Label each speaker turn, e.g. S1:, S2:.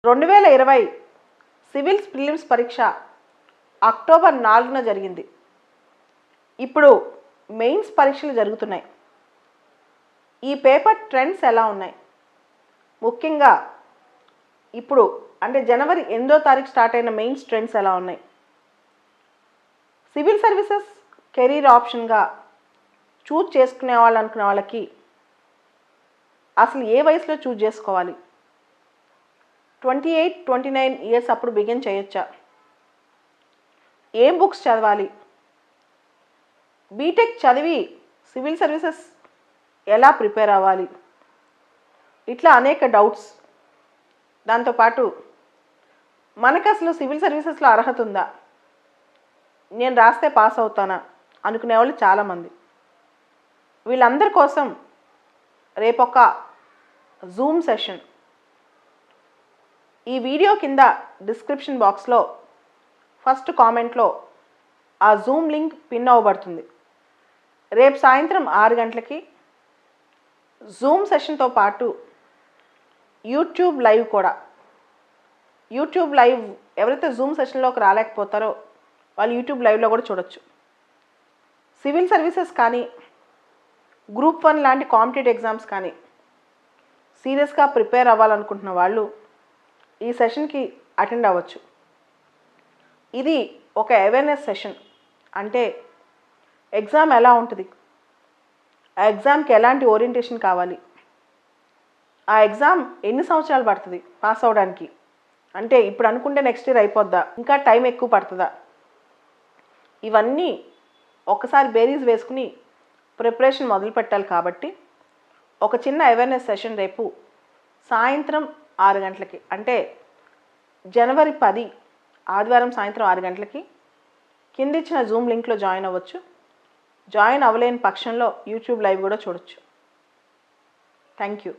S1: 2020 civils prelims పరీక్ష October 4న జరిగింది. ఇప్పుడు మెయిన్స్ పరీక్షలు జరుగుతున్నాయి. ఈ పేపర్ ట్రెండ్స్ ఎలా ఉన్నాయి? ముఖ్యంగా ఇప్పుడు అంటే జనవరి 8వ తారీఖు స్టార్ట్ అయిన మెయిన్స్ ట్రెండ్స్ ఎలా ఉన్నాయి? సివిల్ సర్వీసెస్ కెరీర్ ఆప్షన్గా చూజ్ చేసుకునే అనుకునే వాళ్ళకి అసలు ఏ వయసులో చూజ్ చేసుకోవాలి? 28-29 ఇయర్స్ అప్పుడు బిగిన్ చేయొచ్చా? ఏం బుక్స్ చదవాలి? బీటెక్ చదివి సివిల్ సర్వీసెస్ ఎలా ప్రిపేర్ అవ్వాలి? ఇట్లా అనేక డౌట్స్. దాంతోపాటు మనకు అసలు సివిల్ సర్వీసెస్లో అర్హత ఉందా, నేను రాస్తే పాస్ అవుతానా అనుకునే వాళ్ళు చాలామంది. వీళ్ళందరి కోసం రేపొక జూమ్ సెషన్. ఈ వీడియో కింద డిస్క్రిప్షన్ బాక్స్లో ఫస్ట్ కామెంట్లో ఆ జూమ్ లింక్ పిన్ అవ్వబడుతుంది. రేపు సాయంత్రం 6 గంటలకి జూమ్ సెషన్తో పాటు యూట్యూబ్ లైవ్ కూడా. యూట్యూబ్ లైవ్ ఎవరైతే జూమ్ సెషన్లోకి రాలేకపోతారో వాళ్ళు యూట్యూబ్ లైవ్లో కూడా చూడొచ్చు. సివిల్ సర్వీసెస్ కానీ గ్రూప్ 1 లాంటి కాంపిటేటివ్ ఎగ్జామ్స్ కానీ సీరియస్గా ప్రిపేర్ అవ్వాలనుకుంటున్న వాళ్ళు ఈ సెషన్కి అటెండ్ అవ్వచ్చు. ఇది ఒక అవేర్నెస్ సెషన్. అంటే ఎగ్జామ్ ఎలా ఉంటుంది, ఆ ఎగ్జామ్కి ఎలాంటి ఓరియంటేషన్ కావాలి, ఆ ఎగ్జామ్ ఎన్ని సంవత్సరాలు పడుతుంది పాస్ అవ్వడానికి, అంటే ఇప్పుడు అనుకుంటే నెక్స్ట్ ఇయర్ అయిపోద్దా, ఇంకా టైం ఎక్కువ పడుతుందా, ఇవన్నీ ఒకసారి బేరీజ్ వేసుకుని ప్రిపరేషన్ మొదలు పెట్టాలి. కాబట్టి ఒక చిన్న అవేర్నెస్ సెషన్ రేపు సాయంత్రం 6 గంటలకి, అంటే జనవరి 10 ఆదివారం సాయంత్రం 6 గంటలకి కిందిచ్చిన జూమ్ లింక్లో జాయిన్ అవ్వచ్చు. జాయిన్ అవ్వలేని పక్షంలో యూట్యూబ్ లైవ్ కూడా చూడొచ్చు. Thank you.